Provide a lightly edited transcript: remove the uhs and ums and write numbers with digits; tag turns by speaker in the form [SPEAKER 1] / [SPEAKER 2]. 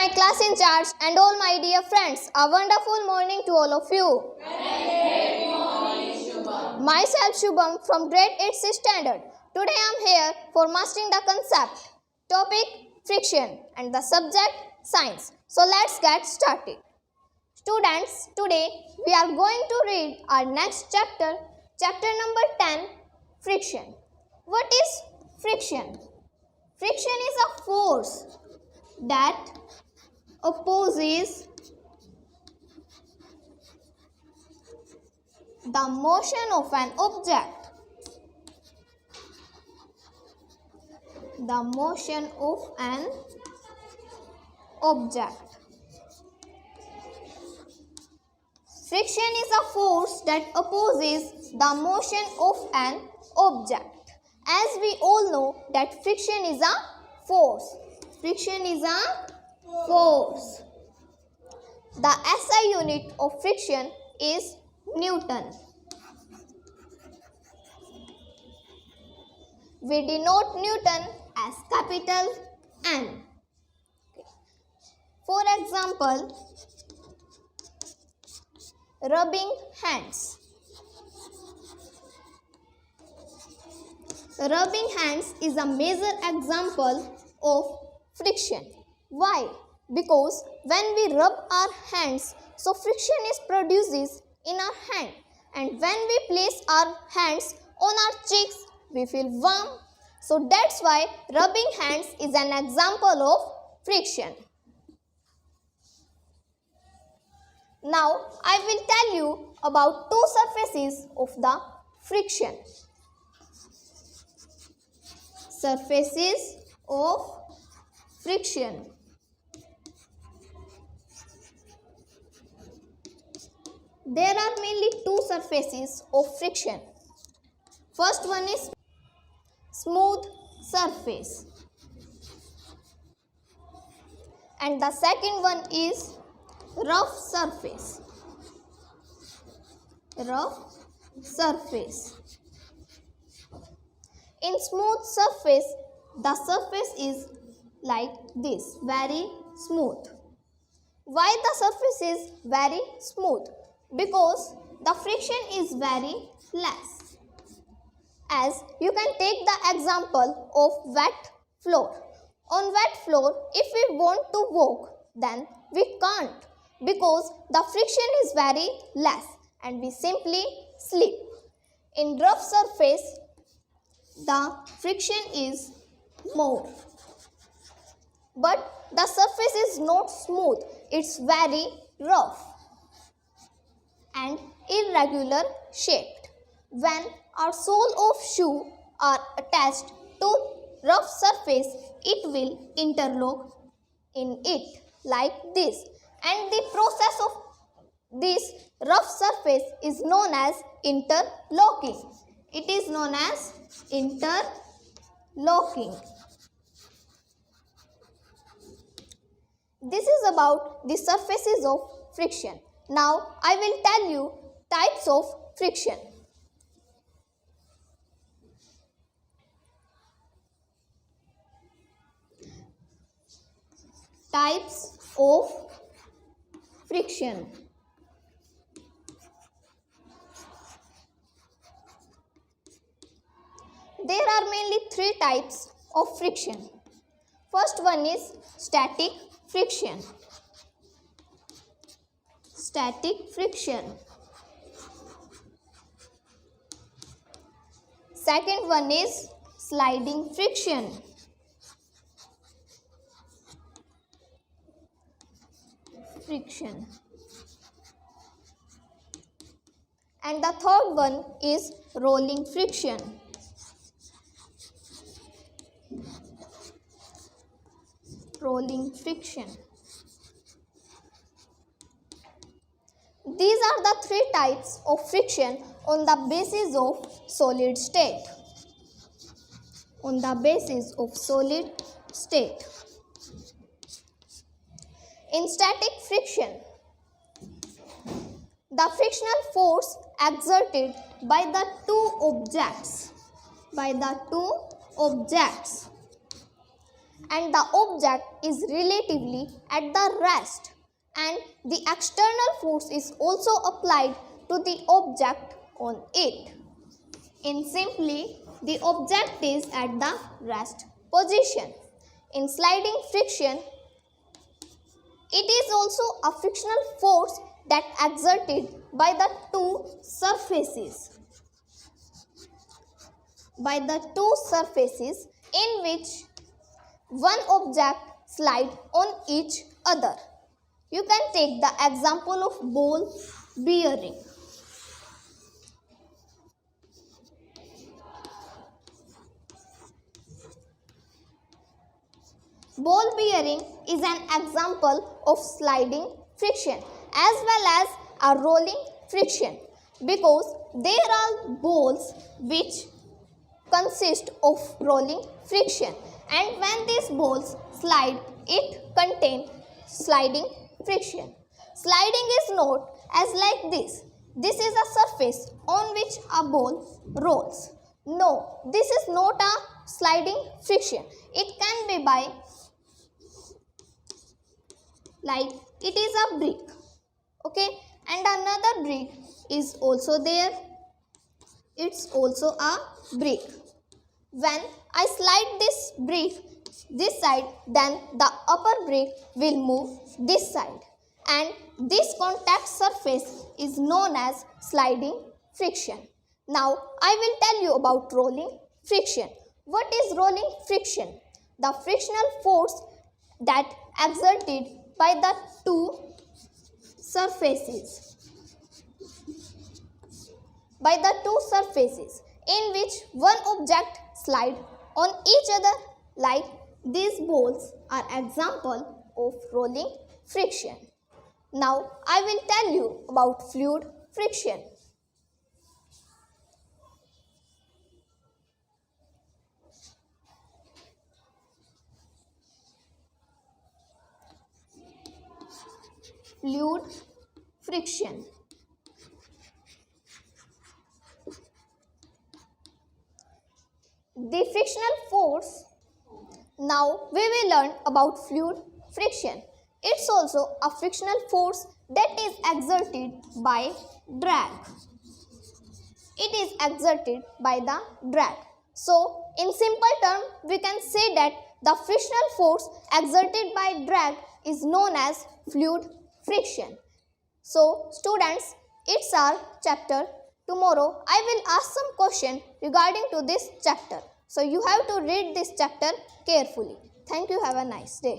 [SPEAKER 1] my class in charge and all my dear friends. A wonderful morning to all of you.
[SPEAKER 2] Good morning, Shubham.
[SPEAKER 1] Myself Shubham from grade 8th standard. Today I am here for mastering the concept, topic friction and the subject science. So let's get started. Students, today we are going to read our next chapter, chapter number 10, friction. What is friction? Friction is a force that opposes the motion of an object. The motion of an object. Friction is a force that opposes the motion of an object. As we all know that friction is a force. Friction is a force. The SI unit of friction is Newton. We denote Newton as capital N. For example, rubbing hands. Rubbing hands is a major example of friction. Why? Because when we rub our hands, so friction is produced in our hand, and when we place our hands on our cheeks, we feel warm. So that's why rubbing hands is an example of friction. Now I will tell you about two surfaces of the friction. Surfaces of friction. There are mainly two surfaces of friction. First one is smooth surface, and the second one is rough surface. Rough surface. In smooth surface, the surface is like this, very smooth. Why the surface is very smooth? Because the friction is very less. As you can take the example of wet floor. On wet floor, if we want to walk, then we can't, because the friction is very less and we simply slip. In rough surface, the friction is more. But the surface is not smooth, it's very rough and irregular shaped. When our sole of shoe are attached to rough surface, it will interlock in it like this, and the process of this rough surface is known as interlocking. It is known as interlocking. This is about the surfaces of friction. Now I will tell you types of friction. Types of friction. There are mainly three types of friction. First one is static friction. Static friction. Second one is sliding friction. And the third one is rolling friction. Rolling friction. These are the three types of friction on the basis of solid state. On the basis of solid state. In static friction, the frictional force exerted by the two objects and the object is relatively at the rest, and the external force is also applied to the object on it. In simply, the object is at the rest position. In sliding friction, it is also a frictional force that exerted by the two surfaces. In which one object slide on each other. You can take the example of ball bearing. Ball bearing is an example of sliding friction as well as a rolling friction, because there are balls which consist of rolling friction, and when these balls slide, it contains sliding friction. Sliding is not as like this. This is a surface on which a ball rolls. No, this is not a sliding friction. It can be by, like, it is a brick. Okay, and another brick is also there. It's also a brick. When I slide this brick this side, then the upper brick will move this side, and this contact surface is known as sliding friction. Now I will tell you about rolling friction. What is rolling friction? The frictional force that exerted by the two surfaces. In which one object slide on each other, like these balls are example of rolling friction. Now I will tell you about fluid friction. Fluid friction. The frictional force. Now we will learn about fluid friction. It's also a frictional force that is exerted by drag. It is exerted by the drag. So in simple terms, we can say that the frictional force exerted by drag is known as fluid friction. So students, it's our chapter. Tomorrow I will ask some question regarding to this chapter. So you have to read this chapter carefully. Thank you. Have a nice day.